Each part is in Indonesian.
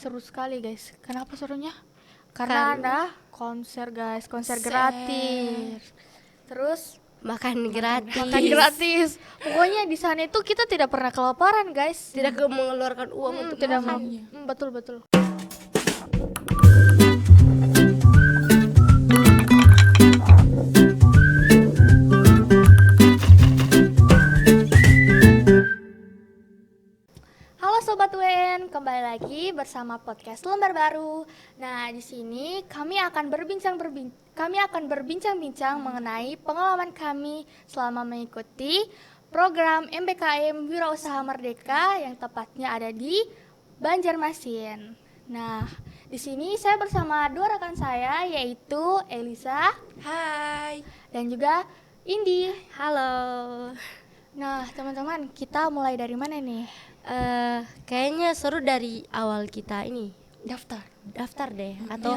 seru sekali guys. Kenapa serunya? Karena ada konser guys, konser gratis. Terus Makan gratis. makan gratis. Pokoknya di sana itu kita tidak pernah kelaparan guys. Tidak mengeluarkan uang untuk tidak makan. betul betul. Halo Sobat WN, kembali lagi bersama podcast Lembar Baru. Nah, di sini kami akan berbincang-bincang mengenai pengalaman kami selama mengikuti program MBKM Wirausaha Merdeka yang tepatnya ada di Banjarmasin. Nah, di sini saya bersama dua rekan saya yaitu Elisa, Hai. dan juga Indi. Halo. Nah, teman-teman, kita mulai dari mana nih? Kayaknya seru dari awal kita ini Daftar deh atau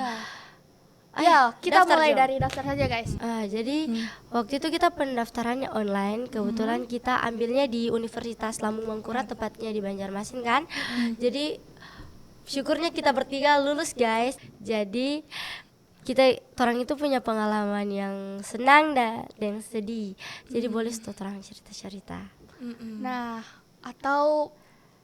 ya, kita daftar mulai dong. dari daftar saja guys. Jadi waktu itu kita pendaftarannya online. Kebetulan kita ambilnya di Universitas Lambung Mangkurat, tepatnya di Banjarmasin kan. Jadi syukurnya kita bertiga lulus guys. Jadi orang itu punya pengalaman yang senang dan yang sedih. Jadi boleh orang cerita-cerita. Nah, atau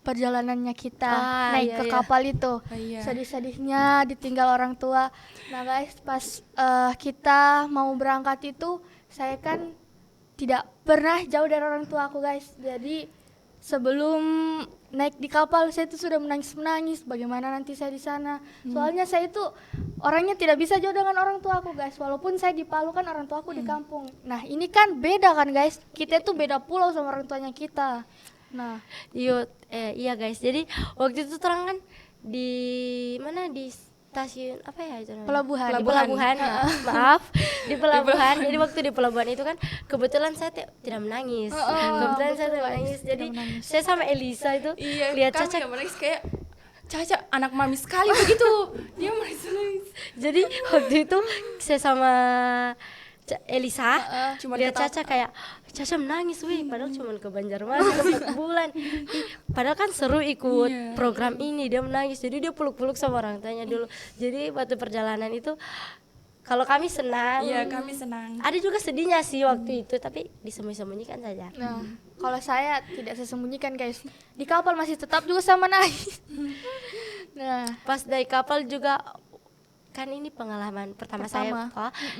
perjalanannya kita naik iya, ke iya. kapal itu, Iya. sedih-sedihnya ditinggal orang tua. Nah guys, pas kita mau berangkat itu, saya kan tidak pernah jauh dari orang tua aku guys. Jadi sebelum naik di kapal saya itu sudah menangis bagaimana nanti saya di sana. Soalnya saya itu orangnya tidak bisa jauh dengan orang tua aku guys. Walaupun saya di Palu kan orang tua aku di kampung. Nah ini kan beda kan guys. Kita itu beda pulau sama orang tuanya kita. Nah Iya guys. Jadi waktu itu terang kan di mana, di stasiun apa ya itu namanya? Pelabuhan. Di pelabuhan. Maaf, di pelabuhan. Jadi waktu di pelabuhan itu kan kebetulan saya tidak menangis. Kebetulan saya tidak menangis. Jadi saya sama Elisa itu lihat Kami Caca. nggak menangis kayak Caca anak mami sekali begitu. Dia nangis. Jadi waktu itu saya sama Elisa Cuma lihat ketawa. Caca kayak Caca menangis wih, padahal cuma ke Banjarmasin 4 bulan. Padahal kan seru ikut program ini, dia menangis. Jadi dia peluk-peluk sama orang tuanya dulu. Jadi waktu perjalanan itu kalau kami senang, Iya, kami senang. ada juga sedihnya sih waktu itu, tapi disembunyi-sembunyikan saja. Nah, kalau saya tidak saya sembunyikan guys. Di kapal masih tetap juga sama nangis. Nah, Pas dari kapal juga kan ini pengalaman pertama saya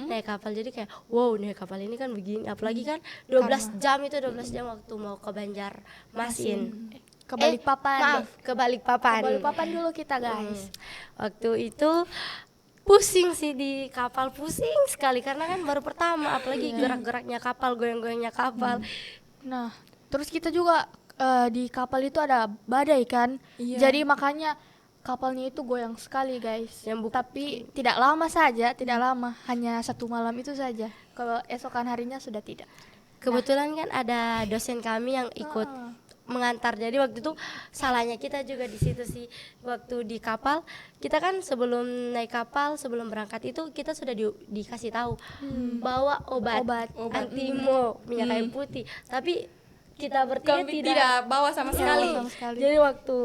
naik kapal. Jadi kayak wow, naik kapal ini kan begini, apalagi kan 12 jam waktu mau ke Banjarmasin. ke Balikpapan. Ke Balikpapan. Ke Balikpapan dulu kita guys. Waktu itu pusing sih di kapal, pusing sekali karena kan baru pertama, apalagi gerak-geraknya kapal, goyang-goyangnya kapal. Nah, terus kita juga di kapal itu ada badai kan. Iya. Jadi makanya kapalnya itu goyang sekali guys. Tapi tidak lama saja, tidak lama, hanya 1 malam itu saja. Kalau esokan harinya sudah tidak. Kebetulan kan ada dosen kami yang ikut mengantar. Jadi waktu itu salahnya kita juga di situ sih. Waktu di kapal, kita kan sebelum naik kapal, sebelum berangkat itu kita sudah dikasih tahu bawa obat. Antimo, minyak kayu putih. Tapi kita bertiga Kami tidak tidak bawa sama sekali. sama sekali. Jadi waktu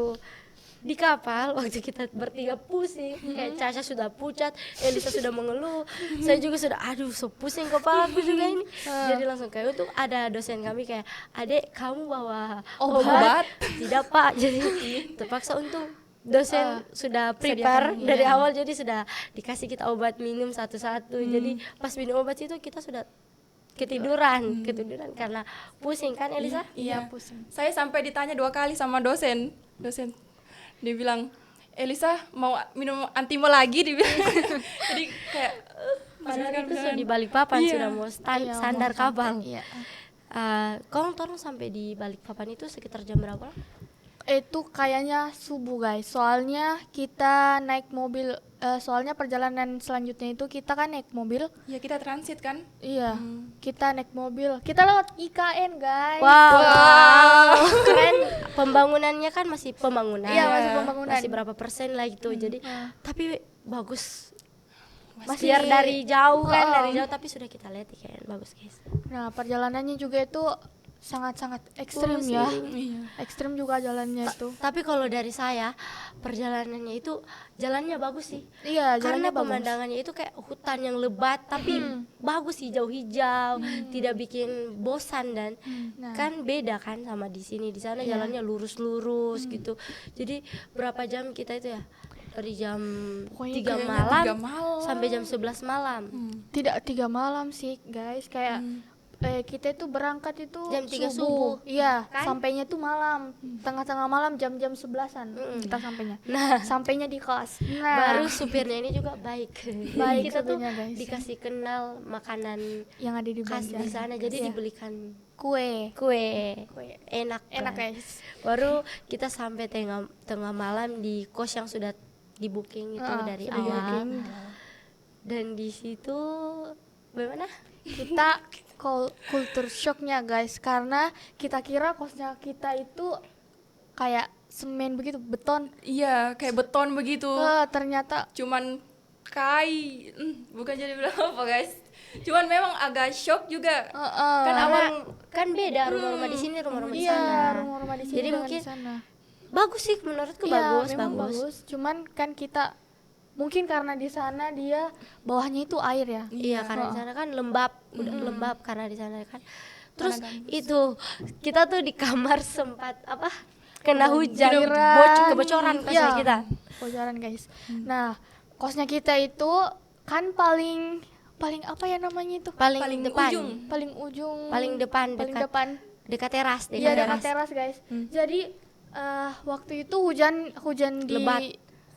di kapal, waktu kita bertiga pusing, kayak Caca sudah pucat, Elisa sudah mengeluh, saya juga sudah aduh so pusing kepala aku juga ini. Jadi langsung kayak itu ada dosen kami kayak, "Adek, kamu bawa obat?" "Tidak, Pak." Jadi terpaksa untuk dosen sudah prepare dari awal, jadi sudah dikasih kita obat minum satu-satu. Jadi pas minum obat itu kita sudah ketiduran karena pusing kan Elisa? Iya, pusing. Saya sampai ditanya 2 kali sama dosen. Dia bilang, "Elisa mau minum antimo lagi?" Dia bilang. Jadi kayak Padahal itu sudah di Balikpapan, sudah mau sandar kapal. Iya. Kau turun sampai di Balikpapan itu sekitar jam berapa? Itu kayaknya subuh guys. Soalnya kita naik mobil, soalnya perjalanan selanjutnya itu kita kan naik mobil. ya kita transit kan. Iya, kita naik mobil. Kita lewat IKN guys. Wow. Keren. Pembangunannya kan masih pembangunan. Iya, masih pembangunan. Masih berapa persen lah gitu. Jadi tapi bagus. Masih Biar dari jauh kan, dari jauh, tapi sudah kita lihat IKN bagus guys. Nah, perjalanannya juga itu sangat-sangat ekstrim ya. Iya. Ekstrim juga jalannya itu. Tapi kalau dari saya perjalanannya itu jalannya bagus sih. Iya, Karena jalannya bagus. pemandangannya itu kayak hutan yang lebat tapi bagus, hijau-hijau, tidak bikin bosan dan Nah. kan beda kan sama di sini. Di sana jalannya lurus-lurus gitu. Jadi berapa jam kita itu ya? Dari jam Pokoknya 3 kayaknya malam 3 malam. sampai jam 11 malam. Tidak 3 malam sih guys, kayak kita itu berangkat itu Jam 3 subuh. Iya, Kan? sampainya tuh malam, tengah-tengah malam jam-jam 11-an kita sampainya. Nah, Sampainya di kelas. Nah, baru supirnya ini juga baik. Baik Kita tuh supirnya, guys. dikasih kenal makanan yang ada di khas Banjar. di sana, jadi Iya. dibelikan Kue. kue Kue. enak Enak kan. guys. Baru kita sampai tengah malam di kos yang sudah di booking itu dari sudah awal. di-booking. Dan di situ bagaimana? Kita kultur shocknya guys, karena kita kira kosnya kita itu kayak semen begitu, beton. Iya, kayak beton begitu. Ternyata Cuman bukan jadi bilang apa guys. Cuman memang agak shock juga. Kan Karena awal kan beda rumah-rumah di sini, rumah-rumah di iya, sana. rumah-rumah di sini Jadi dengan mungkin di sana. bagus sih menurutku, Iya, bagus, memang bagus. Cuman kan kita mungkin karena di sana dia bawahnya itu air ya. Iya, karena di sana kan lembab, udah lembab karena di sana kan. Terus itu kita tuh di kamar sempat apa? Kena hujan, kebocoran kosnya Iya, kita. Bocoran guys. Nah, kosnya kita itu kan paling apa ya namanya itu? Paling depan, ujung. Paling ujung. paling depan, Paling dekat depan. dekat teras, Iya, dekat dekat teras. teras guys. Jadi waktu itu hujan di Lebat.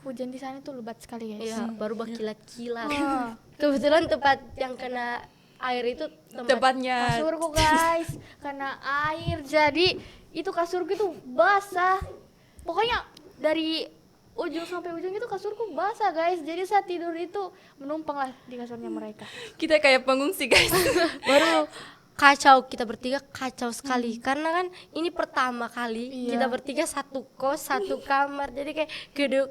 Hujan di sana itu lebat sekali guys. Iya, baru berkilat-kilat. Ah. Kebetulan tempat yang kena air itu tepatnya Kasurku guys, karena air jadi itu kasurku itu basah. Pokoknya dari ujung sampai ujung itu kasurku basah guys. Jadi saat tidur itu menumpang lah di kasurnya mereka. kita kayak pengungsi guys. baru kacau, kita bertiga kacau sekali karena kan ini pertama kali kita bertiga satu kos, satu kamar, jadi kayak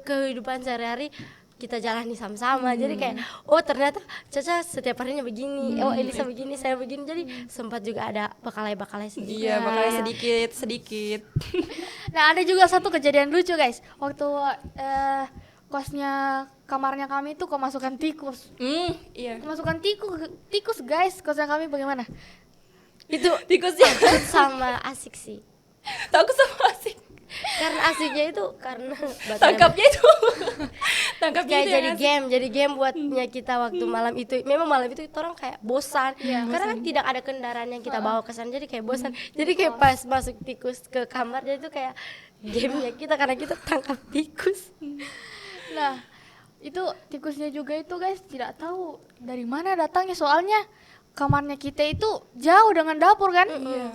kehidupan sehari-hari kita jalani sama-sama. Jadi kayak oh ternyata Caca setiap harinya begini, oh Elisa begini, saya begini, jadi sempat juga ada bakalai-bakalai sedikit. Iya, bakal sedikit. Nah ada juga satu kejadian lucu guys. Waktu kamarnya kami itu kemasukan tikus. Iya. Kemasukan tikus guys. Kosnya kami bagaimana? Itu Tikusnya sama asik sih, takut sama asik. karena asiknya itu karena Tangkapnya itu. Tangkapnya kayak itu yang asik. jadi game buatnya kita waktu malam itu. Memang malam itu orang kayak bosan karena kan tidak ada kendaraan yang kita bawa ke sana, jadi kayak bosan. Jadi kayak pas masuk tikus ke kamar, jadi itu kayak gamenya kita karena kita tangkap tikus. Nah itu tikusnya juga itu guys tidak tahu dari mana datangnya, soalnya kamarnya kita itu jauh dengan dapur kan.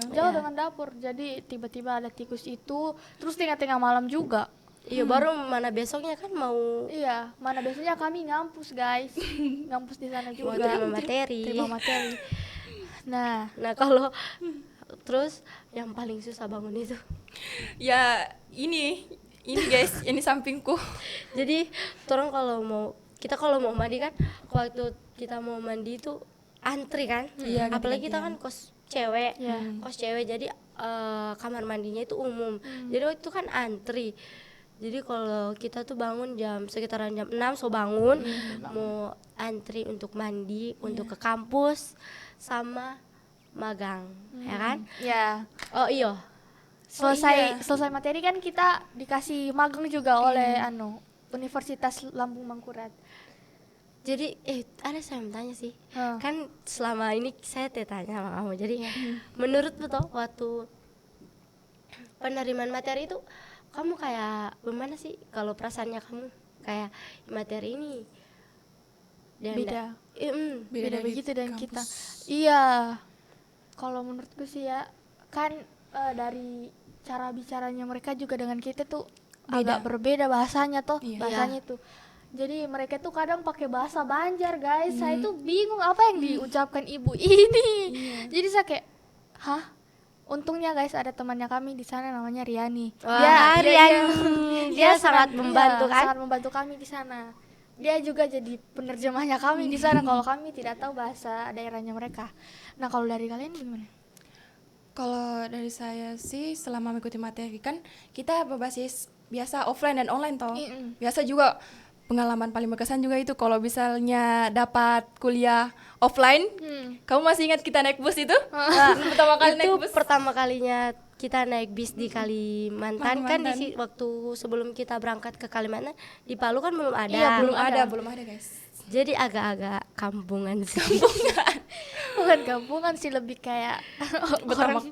Jauh dengan dapur, jadi tiba-tiba ada tikus itu terus tengah-tengah malam juga. Iya, baru mana besoknya kan mau Iya, mana biasanya kami ngampus guys. Ngampus di sana mau juga. terima materi. Terima materi. Nah, Nah kalau terus yang paling susah bangun itu, Ya, ini guys, ini sampingku. jadi orang kalau mau mandi kan, waktu kita mau mandi itu antri kan. Iya, Apalagi kita kan kos cewek, Iya. kos cewek, jadi kamar mandinya itu umum. Jadi waktu itu kan antri. Jadi kalau kita tuh bangun sekitaran jam 6 bangun, mau antri untuk mandi, untuk ke kampus sama magang, ya kan? ya Oh iya. selesai materi kan kita dikasih magang juga oleh Universitas Lambung Mangkurat. Jadi ada saya mau tanya sih. Hah. Kan selama ini saya tanya sama kamu. Jadi menurut betul waktu penerimaan materi itu kamu kayak bagaimana sih, kalau perasaannya kamu kayak materi ini dan Beda. Beda dari begitu dan kampus. kita. Iya. Kalau menurutku sih ya, kan dari cara bicaranya mereka juga dengan kita tuh agak berbeda bahasanya toh. Iya. Bahasanya tuh. Jadi mereka tuh kadang pakai bahasa Banjar, guys. Saya tuh bingung apa yang diucapkan ibu ini. Jadi saya kayak, hah? Untungnya guys ada temannya kami di sana namanya Riani. Wah, Riani. Dia sangat membantu kan? Sangat membantu kami di sana. Dia juga jadi penerjemahnya kami di sana kalau kami tidak tahu bahasa daerahnya mereka. Nah, kalau dari kalian gimana? Kalau dari saya sih selama mengikuti materi kan kita berbasis biasa offline dan online toh. Biasa juga pengalaman paling berkesan juga itu kalau misalnya dapat kuliah offline. Kamu masih ingat kita naik bus itu? Pertama kali naik Itu bus. pertama kalinya kita naik bis di Kalimantan kan waktu sebelum kita berangkat ke Kalimantan di Palu kan belum ada. Iya, belum ada guys. Jadi agak-agak kampungan sih. Bukan gabungan sih, lebih kayak Pertama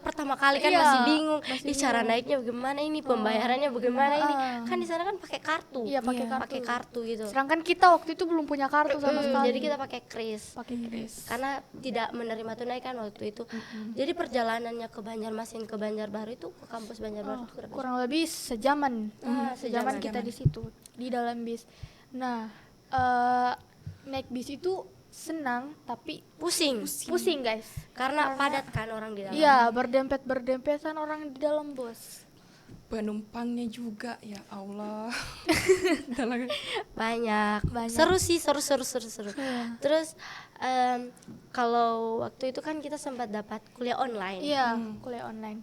Pertama kali kan Iya, masih bingung. masih Cara naiknya bagaimana ini, pembayarannya bagaimana ini. Kan di sana kan pakai kartu. Iya, pakai kartu. Pakai kartu gitu. Sedangkan kita waktu itu belum punya kartu sama sekali. Jadi kita pakai kris. pakai kris. Karena tidak menerima tunai kan waktu itu. Jadi perjalanannya ke Banjarmasin ke Banjarbaru itu ke kampus Banjarbaru itu berapa? Kurang lebih sejaman. sejaman. Kita di situ di dalam bis. Nah, naik bis itu senang tapi Pusing. pusing guys. Karena padat kan orang di dalam. Iya, berdempet-berdempetan orang di dalam bus. penumpangnya juga ya Allah. Banyak. Seru sih, seru. Terus kalau waktu itu kan kita sempat dapat kuliah online. Iya, kuliah online.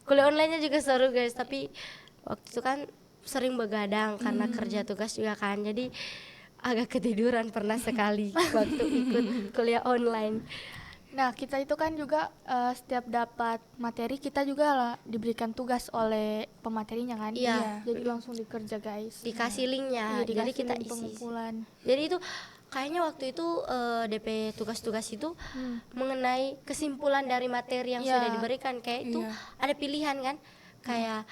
Kuliah onlinenya juga seru guys, tapi waktu itu kan sering begadang karena kerja tugas juga kan. Jadi agak ketiduran pernah sekali waktu ikut kuliah online. Nah, kita itu kan juga setiap dapat materi kita juga lah diberikan tugas oleh pematerinya kan. Iya. Jadi langsung dikerja guys. Dikasih linknya, Iya, jadi dikasih kita link isi. pengumpulan. Jadi itu kayaknya waktu itu DP tugas-tugas itu mengenai kesimpulan dari materi yang Iya. sudah diberikan. Kayak itu ada pilihan kan, kayak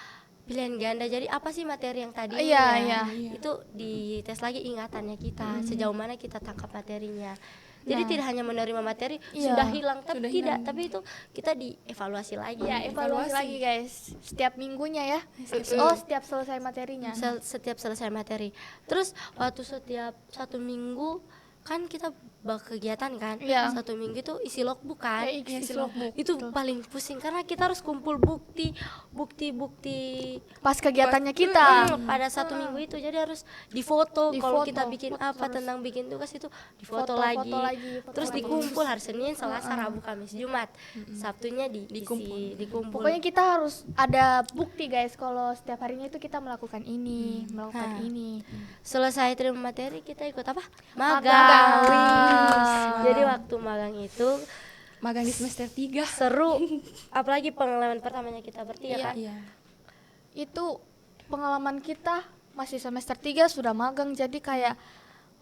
pilihan ganda. Jadi apa sih materi yang tadi? Iya. Itu dites lagi ingatannya kita, sejauh mana kita tangkap materinya. Jadi tidak hanya menerima materi sudah hilang, tapi tidak, tapi itu kita dievaluasi lagi. Ya, evaluasi lagi guys. Setiap minggunya ya. Setiap selesai materinya. Setiap selesai materi. Terus waktu setiap 1 minggu kan kita berkegiatan kan. Iya. 1 minggu itu isi logbook kan. Isi logbook. Itu paling pusing karena kita harus kumpul bukti Pas kegiatannya kita. pada 1 minggu itu. Jadi harus difoto. Kalau Difoto. kita bikin apa tentang bikin tugas itu difoto lagi. Terus dikumpul hari Senin, Selasa, Rabu, Kamis, Jumat. Sabtunya dikumpul. Pokoknya kita harus ada bukti guys kalau setiap harinya itu kita melakukan ini, melakukan ini. Selesai terima materi kita ikut apa? Magang. Jadi waktu magang itu Magang di semester 3. seru, apalagi pengalaman pertamanya kita bertiga kan. Iya. Itu pengalaman kita masih semester 3 sudah magang, jadi kayak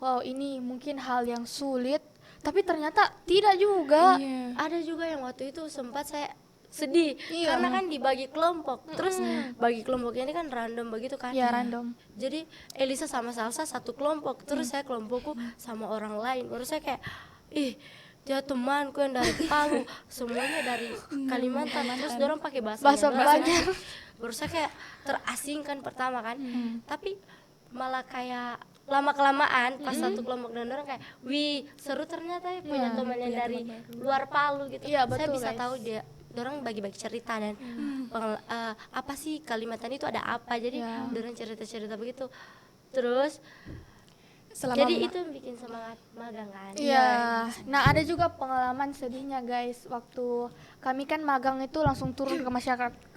wow, ini mungkin hal yang sulit, tapi ternyata tidak juga. Iya. Ada juga yang waktu itu sempat saya sedih Iya. karena kan dibagi kelompok. Terus bagi kelompoknya ini kan random begitu kan. Ya, random. Jadi Elisa sama Salsa satu kelompok, terus saya kelompokku sama orang lain. Baru saya kayak dia temanku yang dari Palu, semuanya dari Kalimantan, terus dorong pakai bahasa Banjar. Baru saya kayak terasingkan pertama kan. Tapi malah kayak lama kelamaan pas satu kelompok dan dorong kayak wih seru ternyata ya punya teman yang dari luar Palu gitu. Iya, Saya betul, bisa guys. tahu dia dorang bagi-bagi cerita dan apa sih Kalimantan itu ada apa, jadi dorang cerita-cerita begitu. Terus jadi itu bikin semangat magang kan. Iya. Nah, ada juga pengalaman sedihnya guys. Waktu kami kan magang itu langsung turun ke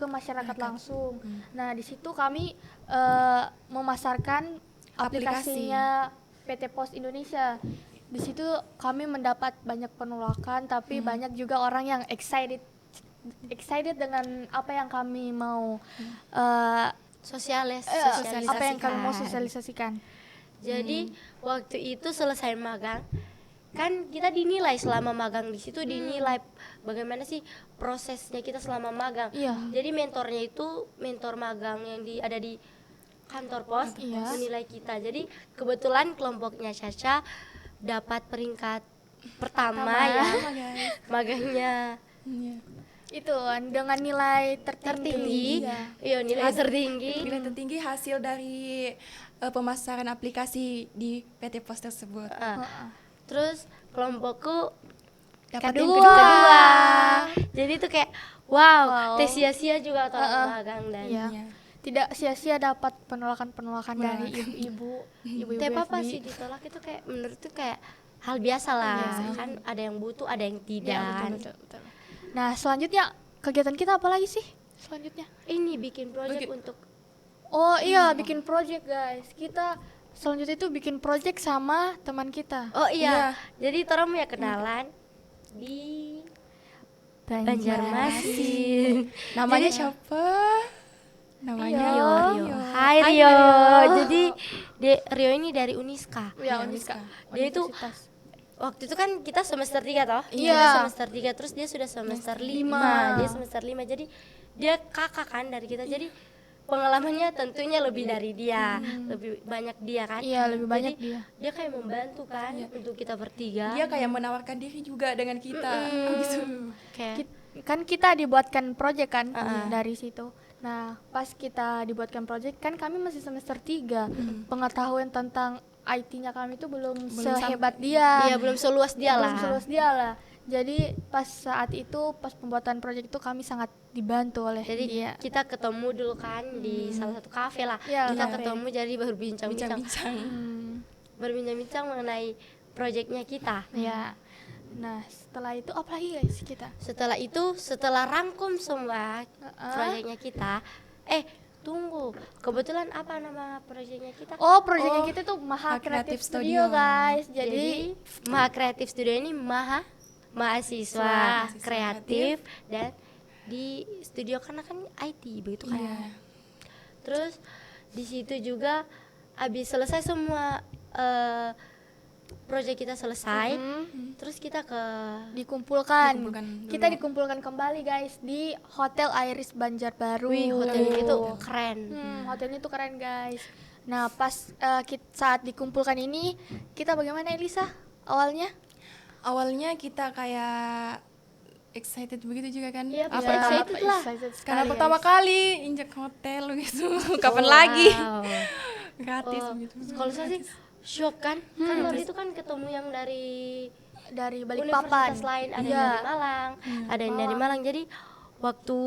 masyarakat langsung. Nah, di situ kami memasarkan aplikasinya PT Pos Indonesia. Di situ kami mendapat banyak penolakan, tapi banyak juga orang yang excited dengan apa yang kami mau apa yang kami mau sosialisasikan. Jadi waktu itu selesai magang kan kita dinilai selama magang di situ, dinilai bagaimana sih prosesnya kita selama magang. Iya. Jadi mentor magang yang ada di kantor pos menilai kita. Jadi kebetulan kelompoknya Caca dapat peringkat pertama ya magangnya. Itu dengan nilai tertinggi. Iya, nilai tertinggi. Nilai tertinggi hasil dari pemasaran aplikasi di PT Pos tersebut. Terus kelompokku Dapat Kedua. yang kedua. jadi itu kayak wow. Tes sia-sia juga atau magang dan Iya. Tidak sia-sia dapat penolakan dari ibu-ibu Tapi apa FB. sih ditolak itu kayak menurut tuh kayak hal biasa lah. Kan ada yang butuh, ada yang tidak. Iya, betul. Nah, selanjutnya kegiatan kita apa lagi sih? Selanjutnya. Ini bikin project untuk Oh iya, bikin project guys. Kita selanjutnya itu bikin project sama teman kita. Oh iya, jadi orang punya kenalan di Banjarmasin. Namanya siapa? Namanya Rio. Hai Rio. Jadi Rio ini dari Uniska. Ya, Uniska. Dia itu Universitas. waktu itu kan kita semester 3 toh? Iya. Kita semester 3 terus dia sudah semester 5. Dia semester 5. Jadi dia kakak kan dari kita. Jadi pengalamannya tentunya lebih dari dia, lebih banyak dia kan. Iya, lebih banyak Jadi, dia kayak membantu kan untuk kita bertiga. dia kayak menawarkan diri juga dengan kita. Gitu. Kayak Kan kita dibuatkan project kan dari situ. Nah, pas kita dibuatkan project kan kami masih semester 3. Pengetahuan tentang IT-nya kami itu belum sehebat dia. dia belum seluas dia Belum lah. seluas dia lah. Jadi pas saat itu pas pembuatan project itu kami sangat dibantu oleh Jadi dia. kita ketemu dulu kan di salah satu kafe lah. Iya, Kita kafe. ketemu jadi berbincang-bincang, Bincang-bincang. berbincang-bincang mengenai proyeknya kita. Ya. Nah, setelah itu apa lagi guys kita? Setelah itu, setelah rangkum semua proyeknya kita, tunggu, kebetulan apa nama proyeknya kita? Oh, proyeknya kita tuh Maha Creative Creative Studio, Studio. guys. Jadi Maha Kreatif Studio ini mahasiswa kreatif dan di studio karena kan IT begitu kan. Iya. Terus di situ juga habis selesai semua proyek kita selesai, terus kita ke dikumpulkan. Dikumpulkan dulu. Kita dikumpulkan kembali guys di Hotel Iris Banjarbaru. wih hotel itu keren. Hotelnya tuh keren guys. Nah, pas saat dikumpulkan ini kita bagaimana Elisa awalnya? Awalnya kita kayak excited begitu juga kan? Iya, Apa bisa pertama- excited lah. Excited Karena sekali, pertama guys. kali injak hotel gitu. Kapan Oh, lagi? wow. Gratis Oh, begitu. kalau saya sih shock kan, kan waktu itu kan ketemu yang dari dari Balikpapan. universitas lain, ada Iya. yang dari Malang, ada yang dari Malang. Jadi waktu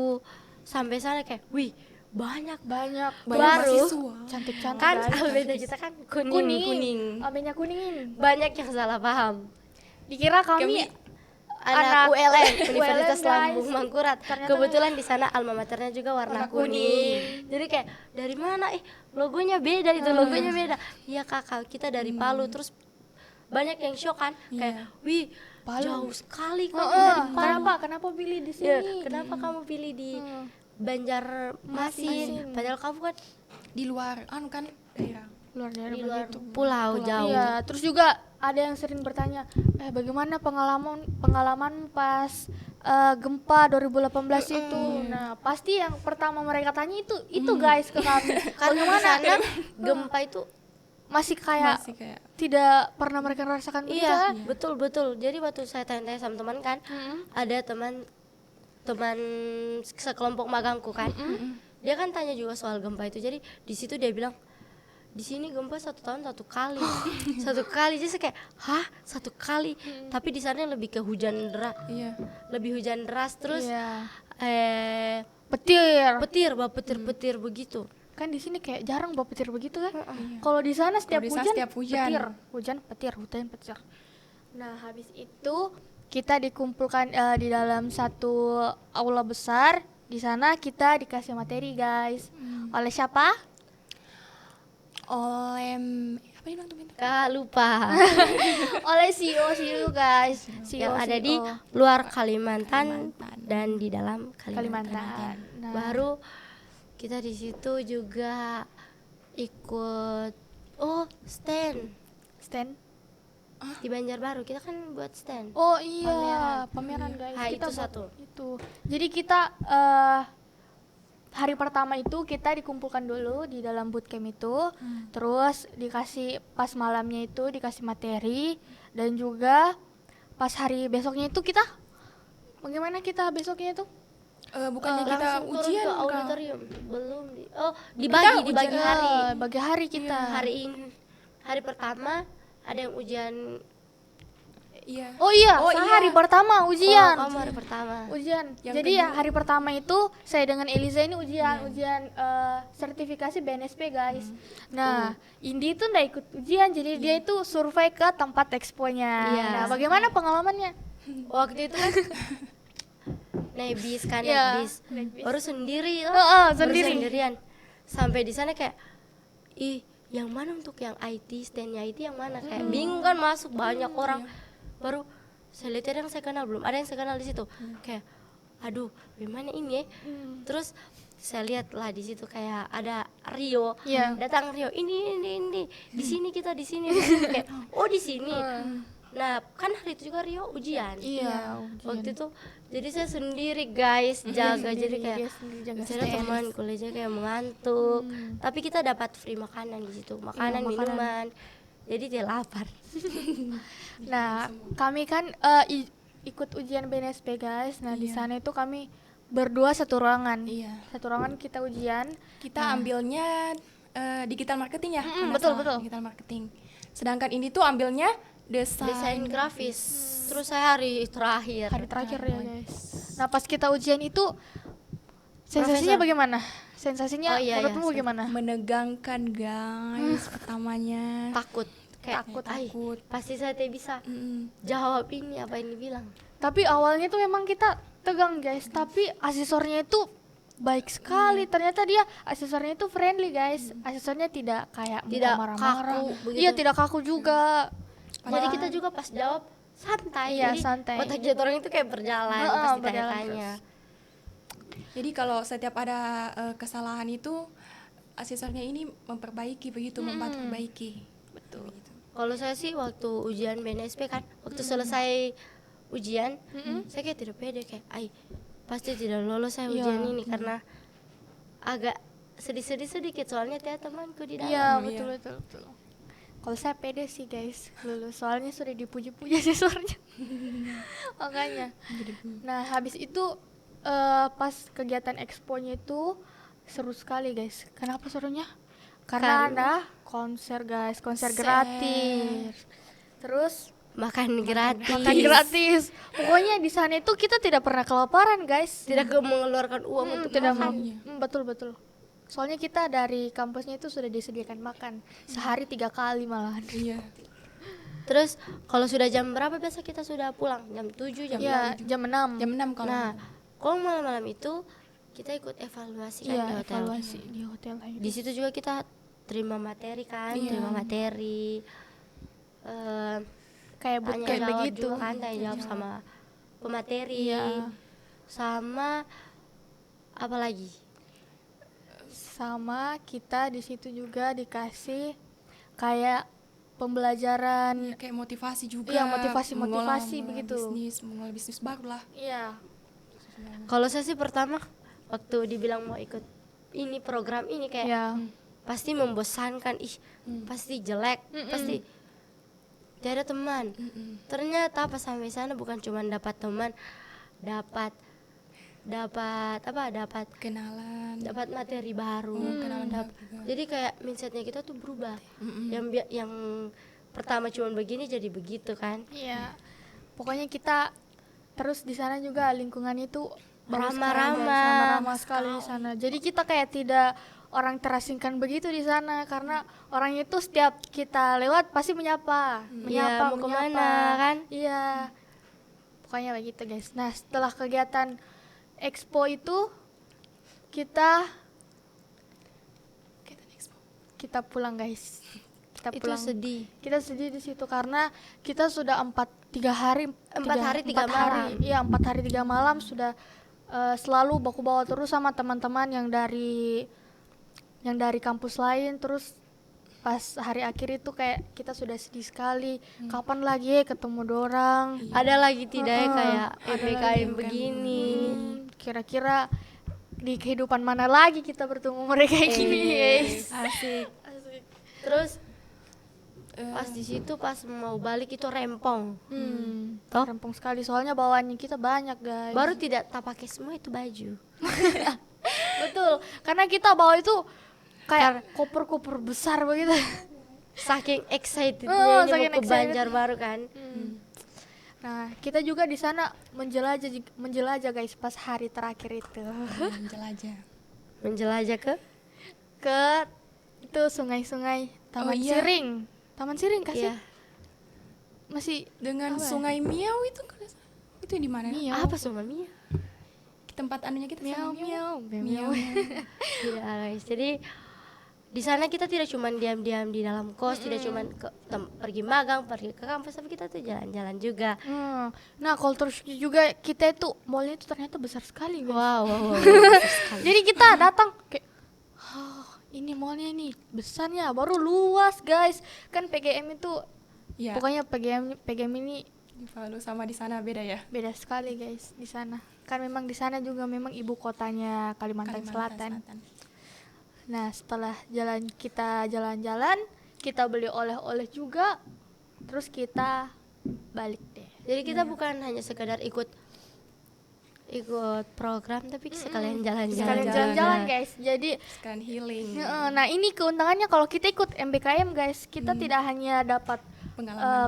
sampai sana kayak, wih banyak banyak baru mahasiswa. cantik-cantik kan. guys. Albeda kita kan kuning. Abenya kuning. Banyak yang salah paham. Dikira kami Anak ULM, Universitas guys. Lambung Mangkurat. Ternyata- Kebetulan di sana alma maternya juga warna kuning. Jadi kayak dari mana? Logonya beda itu, logonya beda. Iya kakak, kita dari Palu. Terus banyak yang shock kan, kayak, wih jauh sekali kok dari Palu. Kenapa pilih di sini? Ya, kenapa kamu pilih di Banjarmasin? Padahal kamu kan Di luar kan daerah. Luar daerah di luar begitu. pulau jauh. Iya, terus juga ada yang sering bertanya, bagaimana pengalaman pas gempa 2018 itu. Nah, pasti yang pertama mereka tanya itu guys ke kami. Karena di sana gempa itu Masih kayak Masih kayak tidak pernah mereka rasakan begitu iya, kan? betul. Jadi waktu saya tanya-tanya sama teman kan, ada teman sekelompok magangku kan. Dia kan tanya juga soal gempa itu. Jadi di situ dia bilang di sini gempa 1 tahun 1 kali. 1 kali. Jadi saya kayak, "Hah? 1 kali?" Tapi di sana lebih ke hujan deras. iya. Lebih hujan deras terus Iya. petir, Petir. petir begitu. Kan di sini kayak jarang bawa petir begitu kan? Kalau di sana setiap Kalau di sana hujan, setiap hujan. petir. Nah, habis itu kita dikumpulkan di dalam satu aula besar. Di sana kita dikasih materi, guys. Oleh siapa? Oleh apa dia bilang tuh Bento? Lupa. Oleh CEO guys. Yang ada di luar Kalimantan dan di dalam Kalimantan. Kalimantan. Nah, Baru kita di situ juga ikut stand di Banjarbaru. Kita kan buat stand. Oh iya, pameran guys. Ah, itu buat satu. Itu. Jadi kita hari pertama itu kita dikumpulkan dulu di dalam bootcamp itu. Terus dikasih pas malamnya itu dikasih materi dan juga pas hari besoknya itu kita bagaimana kita besoknya itu? Bukannya kita Langsung turun ujian ke Kak? auditorium. Belum dibagi hari. Bagi hari kita. Hari ini hari pertama ada yang ujian. Iya. Oh iya, Oh saya iya. hari pertama ujian. Kamu hari pertama. Ujian. Yang Jadi ya kedua. hari pertama itu saya dengan Eliza ini ujian sertifikasi BNSP guys. Nah, Indi itu nggak ikut ujian, jadi dia itu survei ke tempat exponya. Iya. Nah, bagaimana pengalamannya? Waktu itu kan naik bis kan, Iya, naik bis. naik bis. Baru sendiri lah. Heeh, Baru sendiri. sendirian. Sampai di sana kayak yang mana untuk yang IT, standnya IT yang mana, kayak bingung kan, masuk banyak orang. Baru saya lihat ada yang saya kenal, belum ada yang saya kenal di situ. Kayak aduh, gimana ini ya? Terus saya lihat lah di situ kayak ada Rio, Iya. datang Rio, ini di sini kita di sini. Kayak oh di sini. Nah kan hari itu juga Rio ujian. Iya, Waktu itu jadi saya sendiri guys jaga, jadi kayak dia sendiri jaga saya ada teman kuliahnya kayak mengantuk, tapi kita dapat free makanan di situ, makanan, minuman, jadi dia lapar. Nah, kami kan ikut ujian BNSP guys. Nah, di sana itu kami berdua satu ruangan. Iya. Satu ruangan kita ujian. Kita ambilnya digital marketing ya. kalau nggak betul, salah, betul. Digital marketing. Sedangkan ini tuh ambilnya Desain grafis. Terus saya hari terakhir. Hari terakhir ya guys. Nah, pas kita ujian itu sensasinya bagaimana? Sensasinya Oh, iya, menurutmu iya. bagaimana? menegangkan guys pertamanya. Takut, kayak Takut. pasti saya tidak bisa jawab ini apa ini bilang. Tapi awalnya tuh memang kita tegang guys, tapi asesornya itu baik sekali. Ternyata dia asesornya itu friendly guys. Asesornya tidak kayak Tidak marah-marah. kaku begitu. Iya, tidak kaku juga. Jadi kita juga pas jawab santai. Iya, Jadi santai. otak jadi orang itu kayak berjalan, Heeh, pasti berjalan tanya-tanya. Jadi kalau setiap ada kesalahan itu asesornya ini memperbaiki begitu, membantu perbaiki. Betul. Kalau saya sih waktu ujian BNSP kan, waktu selesai ujian, saya kayak tidak pede, kayak pasti tidak lolos saya ujian ini karena agak sedih-sedih sedikit, soalnya dia temanku di dalam. Iya, betul. Kalau saya pede sih guys lulus, soalnya sudah dipuji-puji asesornya. Makanya. Nah, habis itu pas kegiatan expo-nya itu seru sekali guys. Kenapa serunya? Karena ada konser guys, konser gratis. Terus Makan gratis. makan gratis. Pokoknya di sana itu kita tidak pernah kelaparan guys. Tidak mengeluarkan uang untuk Tidak makan. betul. Soalnya kita dari kampusnya itu sudah disediakan makan sehari 3 kali malahan. Iya. Terus kalau sudah jam berapa biasa kita sudah pulang? Jam 7, jam 6. Iya, jam 6. Jam 6 kalau. Nah, kalau malam-malam itu kita ikut evaluasi kan Iya, di hotel. evaluasi di hotel aja. Di situ juga kita terima materi kan, terima materi. Kayak Tanya bootcamp jawab begitu. juga kan, tanya jawab sama pemateri. Iya. Sama apa lagi? Sama kita di situ juga dikasih kayak pembelajaran. Kayak motivasi juga. Iya, motivasi mengolah begitu. mengolah bisnis baru lah. Iya. Kalau saya sih pertama waktu dibilang mau ikut ini program ini kayak Iya. pasti membosankan, pasti jelek, pasti tidak ada teman. Ternyata pas sampai sana bukan cuma dapat teman, dapat Kenalan. dapat materi baru, jadi kayak mindsetnya kita tuh berubah. Yang pertama cuma begini jadi begitu kan. Iya. Pokoknya kita terus di sana juga lingkungannya itu Ramah-ramah sekali di sana. Jadi kita kayak tidak orang terasingkan begitu di sana karena orang itu setiap kita lewat pasti menyapa, Iya, mau kemana kan. Iya. Pokoknya begitu guys. Nah, setelah kegiatan expo itu kita pulang guys. Kita Itu pulang. sedih. Kita sedih di situ karena kita sudah 4 hari 3 malam. Iya, 4 hari 3 malam sudah selalu baku-bawa terus sama teman-teman yang dari kampus lain. Terus pas hari akhir itu kayak kita sudah sedih sekali. Kapan lagi ketemu dorang? Ada lagi tidak ya kayak PPKM begini. Kira-kira di kehidupan mana lagi kita bertemu mereka kayak gini guys. Asik. Terus pas di situ pas mau balik itu rempong. Toh? Rempong sekali soalnya bawaannya kita banyak guys. Baru tidak tak pakai semua itu baju. Betul, karena kita bawa itu kayak koper-koper besar begitu. Saking excitednya Oh, ini saking mau ke excited. Banjarbaru kan. Nah, kita juga di sana menjelajah guys pas hari terakhir itu. Menjelajah. Menjelajah ke Itu sungai-sungai Taman iya. Siring. Taman Siring kasih. Iya. Masih Dengan Sungai Miau itu kan? Itu di mana? Miau. Apa Sungai Mia? tempat anunya kita Miau, sama miau, miau, Miau. miau. Tidak guys, jadi di sana kita tidak cuma diam-diam di dalam kos, tidak cuma pergi magang, pergi ke kampus, tapi kita tuh jalan-jalan juga. Nah, culture shock juga kita itu mallnya itu ternyata besar sekali guys. Wow, wow, wow, besar sekali. Jadi kita datang kayak, ini mallnya nih besarnya, baru luas guys. Kan PGM itu, Iya. pokoknya PGM ini Di Palu sama di sana beda ya. beda sekali guys di sana. Kan memang di sana juga memang ibu kotanya Kalimantan Selatan. Nah, setelah kita jalan-jalan, kita beli oleh-oleh juga, terus kita balik deh. Jadi kita bukan hanya sekedar ikut program, tapi sekalian jalan-jalan. Sekalian Jalan-jalan. jalan-jalan guys. Jadi Sekarang healing. nah ini keuntungannya kalau kita ikut MBKM guys, kita tidak hanya dapat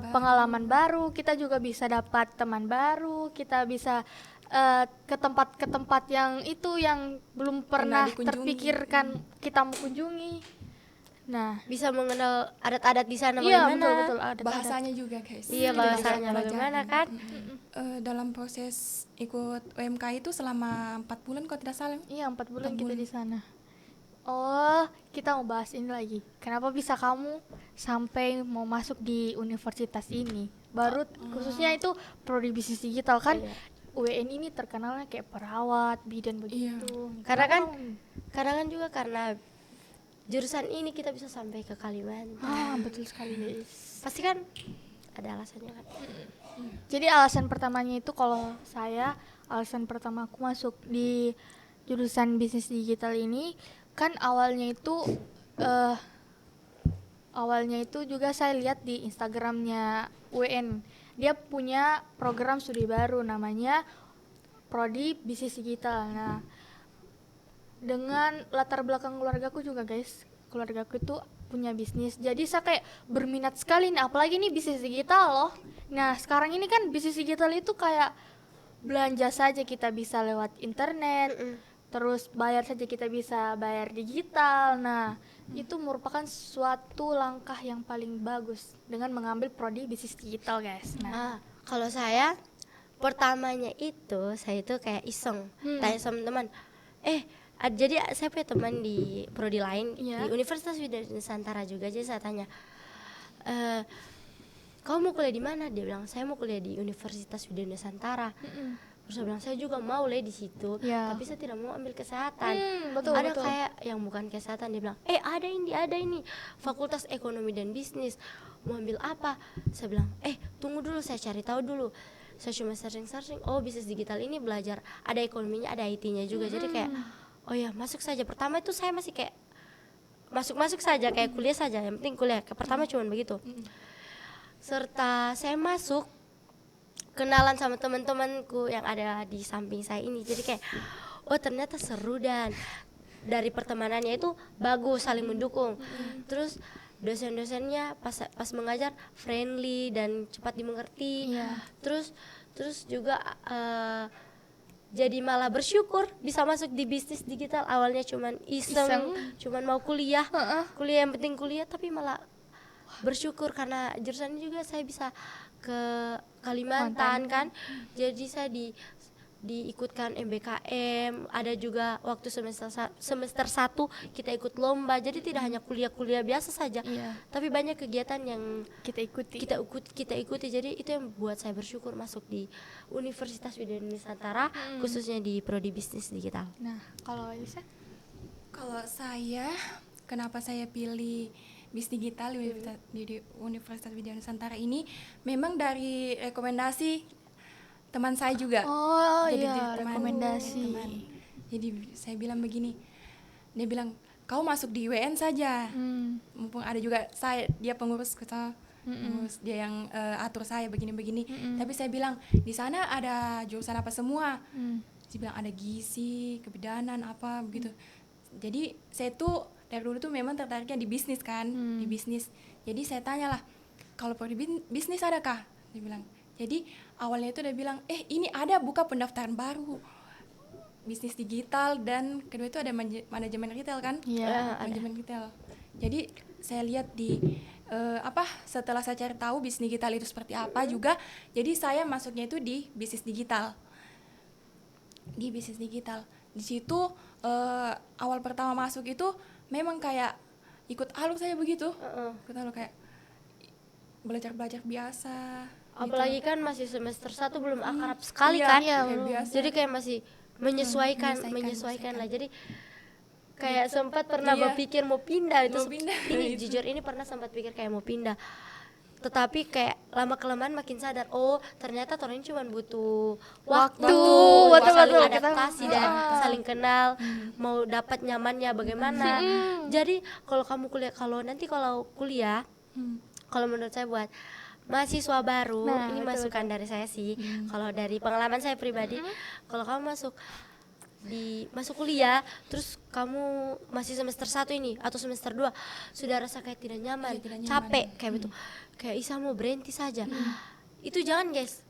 pengalaman baru, kita juga bisa dapat teman baru, kita bisa ke tempat yang belum pernah dikunjungi. terpikirkan kita mau kunjungi. Nah, Bisa mengenal adat-adat di sana iya bagaimana. betul adat-adat. Bahasanya juga guys. Iya, bahasanya bagaimana kan? Dalam proses ikut UMK itu selama 4 bulan kalau tidak salah. Iya 4 bulan 4 kita bulan. di sana. Oh, kita mau bahas ini lagi. Kenapa bisa kamu sampai mau masuk di universitas ini? Baru khususnya itu prodi bisnis digital kan. Iya. UN ini terkenalnya kayak perawat, bidan begitu. Karena kan Kenapa? kadang juga karena jurusan ini kita bisa sampai ke Kalimantan. Betul sekali guys. Pasti kan ada alasannya kan. Jadi alasan pertamanya itu alasan pertama aku masuk di jurusan bisnis digital ini kan awalnya itu juga saya lihat di Instagramnya UN. Dia punya program studi baru namanya Prodi Bisnis Digital. Nah, dengan latar belakang keluargaku juga guys, keluargaku itu punya bisnis, jadi saya kayak berminat sekali nih, apalagi nih bisnis digital loh. Nah sekarang ini kan bisnis digital itu kayak belanja saja kita bisa lewat internet, terus bayar saja kita bisa bayar digital. Nah itu merupakan suatu langkah yang paling bagus dengan mengambil prodi bisnis digital guys. Nah Kalau saya pertamanya itu saya itu kayak iseng tanya sama teman. Jadi saya punya teman di prodi lain Iya. di Universitas Widya Nusantara juga. Jadi saya tanya, kamu mau kuliah di mana? Dia bilang saya mau kuliah di Universitas Widya Nusantara. Terus saya bilang saya juga mau di situ, Iya. tapi saya tidak mau ambil kesehatan. betul, Ada betul. kayak yang bukan kesehatan. Dia bilang, ada ini Fakultas Ekonomi dan Bisnis. Mau ambil apa? Saya bilang, tunggu dulu, saya cari tahu dulu. Saya cuma searching, oh bisnis digital ini belajar ada ekonominya, ada IT-nya juga. Jadi kayak oh ya masuk saja. Pertama itu saya masih kayak masuk saja, kayak kuliah saja, yang penting kuliah. Pertama cuma begitu. Serta saya masuk kenalan sama teman-temanku yang ada di samping saya ini. Jadi kayak oh ternyata seru, dan dari pertemanannya itu bagus, saling mendukung. Terus dosen-dosennya pas mengajar friendly dan cepat dimengerti. Iya. Terus juga jadi malah bersyukur bisa masuk di bisnis digital. Awalnya cuman iseng. Cuman mau kuliah yang penting kuliah, tapi malah bersyukur karena jurusan juga saya bisa ke Kalimantan kan. Jadi saya diikutkan MBKM, ada juga waktu semester 1 kita ikut lomba. Jadi tidak hanya kuliah biasa saja, tapi banyak kegiatan yang kita ikuti. Jadi itu yang buat saya bersyukur masuk di Universitas Widya Nusantara, khususnya di prodi bisnis digital. Nah kalau Elisa? Kalau saya, kenapa saya pilih bisnis digital di Universitas Widya Nusantara ini, memang dari rekomendasi teman saya juga. Oh Jadi iya, teman. rekomendasi. Jadi saya bilang begini, dia bilang kau masuk di UN saja, mumpung ada juga dia pengurus kita, pengurus dia yang atur saya begini-begini. Tapi saya bilang di sana ada jurusan apa semua? Dia bilang ada gizi, kebidanan apa begitu. Jadi saya tuh dari dulu tuh memang tertariknya di bisnis kan, di bisnis. Jadi saya tanyalah, kalau di bisnis adakah? Dia bilang. Jadi awalnya itu dia bilang, ini ada buka pendaftaran baru bisnis digital, dan kedua itu ada manajemen retail kan? Iya, manajemen retail. Jadi saya lihat setelah saya cari tahu bisnis digital itu seperti apa juga, jadi saya masuknya itu di bisnis digital. di bisnis digital. Di situ awal pertama masuk itu memang kayak ikut alur saya begitu. Ikut alur kayak belajar biasa. Apalagi kan masih semester 1 belum akrab sekali Iya, kan. kayak biasa. Jadi kayak masih menyesuaikan lah. Jadi kayak sempat pernah Iya. berpikir mau pindah itu. Mau pindah, Ini itu. jujur ini pernah sempat pikir kayak mau pindah. Tetapi kayak lama kelamaan makin sadar, oh ternyata orang ini cuma butuh waktu, Betul, saling betul. adaptasi dan saling kenal, mau dapat nyamannya bagaimana. Jadi kalau nanti kuliah, kalau menurut saya buat mahasiswa baru, Nah, ini betul, masukan dari saya sih. Kalau dari pengalaman saya pribadi, kalau kamu masuk kuliah, terus kamu masih semester 1 ini atau semester 2 sudah rasa kayak tidak nyaman, tidak nyaman. capek kayak begitu. Kayak Isa mau berhenti saja. Itu jangan, guys.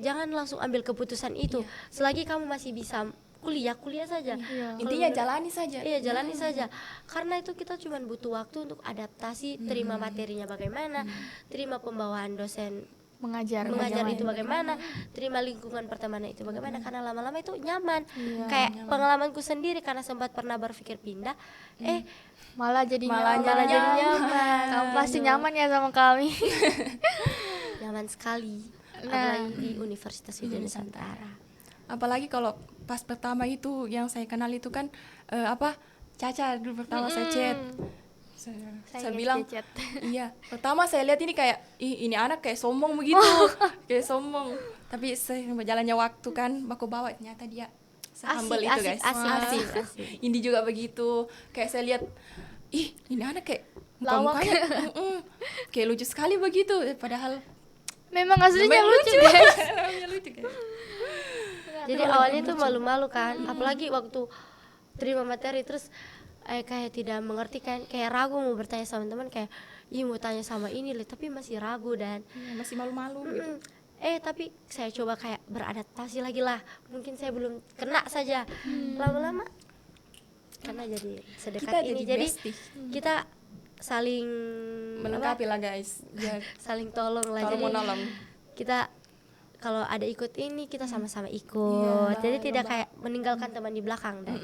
Jangan langsung ambil keputusan itu. Selagi kamu masih bisa kuliah saja. Iya. Intinya jalani saja. Iya, jalani saja. Karena itu kita cuma butuh waktu untuk adaptasi, terima materinya bagaimana, terima pembawaan dosen mengajar itu bagaimana, terima lingkungan pertemanan itu bagaimana, karena lama-lama itu nyaman. Kayak pengalamanku sendiri karena sempat pernah berpikir pindah, malah jadi Malah nyaman. nyaman. Kamu pasti nyaman ya sama kami. Nyaman sekali. Nah. Apalagi di Universitas Widya Nusantara. Apalagi kalau pas pertama itu yang saya kenal itu kan Caca dulu pertama saya chat. Saya bilang Chat. iya, pertama saya lihat ini kayak ini anak kayak sombong begitu. Kayak sombong. Tapi berjalannya waktu kan baku bawa ternyata dia humble itu guys. asik. Indi juga begitu. Kayak saya lihat ini anak kayak Lawak. muka-mukanya, kayak lucu sekali begitu padahal Memang aslinya namanya lucu guys. namanya lucu guys. Jadi awalnya tuh malu-malu kan, apalagi waktu terima materi terus kayak tidak mengerti kan, kayak ragu mau bertanya sama teman, kayak mau tanya sama ini tapi masih ragu dan Iya, masih malu-malu gitu. Tapi saya coba kayak beradaptasi lagi lah, mungkin saya belum kena saja. Lama-lama karena jadi sedekat Kita ini, jadi jadi bestie. kita saling Melengkapi lah guys. Ya, saling tolong lah. tolong Jadi menolong. kita kalau ada ikut ini kita sama-sama ikut, Iya, jadi tidak kayak meninggalkan teman di belakang dan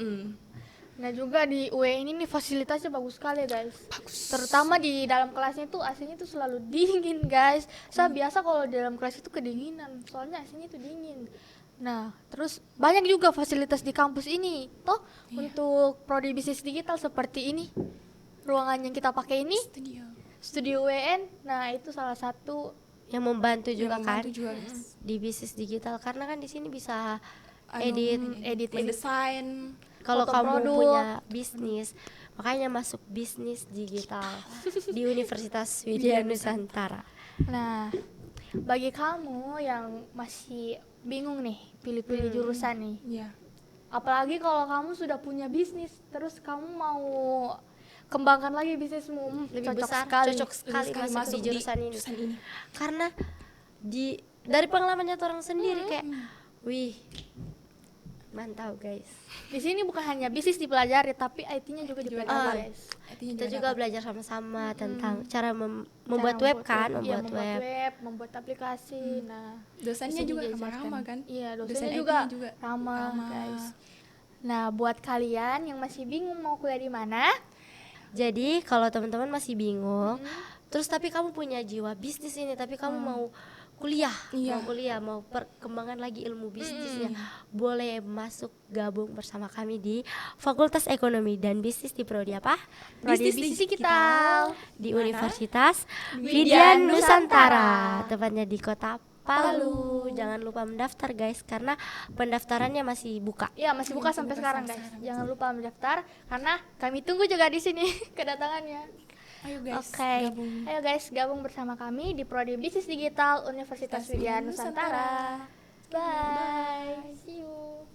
Nah juga di UE ini nih fasilitasnya bagus sekali guys. Terutama di dalam kelasnya tuh AC-nya tuh selalu dingin guys. Saya biasa kalau di dalam kelas itu kedinginan, soalnya AC-nya itu dingin. Nah terus banyak juga fasilitas di kampus ini, toh untuk prodi bisnis digital seperti ini. Ruangan yang kita pakai ini studio UN. Nah itu salah satu yang membantu juga kan membantu juga, guys. di bisnis digital, karena kan di sini bisa Anu, edit mendesain. kalau foto kamu produk. punya bisnis, makanya masuk bisnis digital di Universitas Widya Nusantara. Nah, bagi kamu yang masih bingung nih pilih-pilih jurusan nih, Iya. apalagi kalau kamu sudah punya bisnis, terus kamu mau kembangkan lagi bisnismu, Lebih cocok besar, sekali. cocok sekali masuk di jurusan ini. ini. Karena dari pengalamannya orang sendiri kayak, wih, mantap guys. Di sini bukan hanya bisnis dipelajari, tapi IT-nya juga dipelajari, guys. Kita juga belajar sama-sama tentang cara membuat Cara web kan, iya, membuat web. membuat aplikasi. Nah, Dosennya di sini juga diajarkan. ramah-ramah kan? Iya, Dosen dosennya IT-nya juga ramah, ramah. guys. Nah, buat kalian yang masih bingung mau kuliah di mana, Jadi kalau teman-teman masih bingung, terus tapi kamu punya jiwa bisnis ini, tapi kamu mau kuliah, Iya. mau perkembangan lagi ilmu bisnisnya, boleh masuk gabung bersama kami di Fakultas Ekonomi dan Bisnis di prodi apa? Prodi Bisnis Digital. Di Universitas Widya Widya Nusantara, tepatnya di Kota Palu. Jangan lupa mendaftar guys, karena pendaftarannya masih buka. ya masih buka sampai sekarang, guys. Jangan lupa mendaftar karena kami tunggu juga di sini kedatangannya. Ayo guys, Oke, gabung. ayo guys gabung bersama kami di Prodi Bisnis Digital Universitas Widya Nusantara. Bye. See you.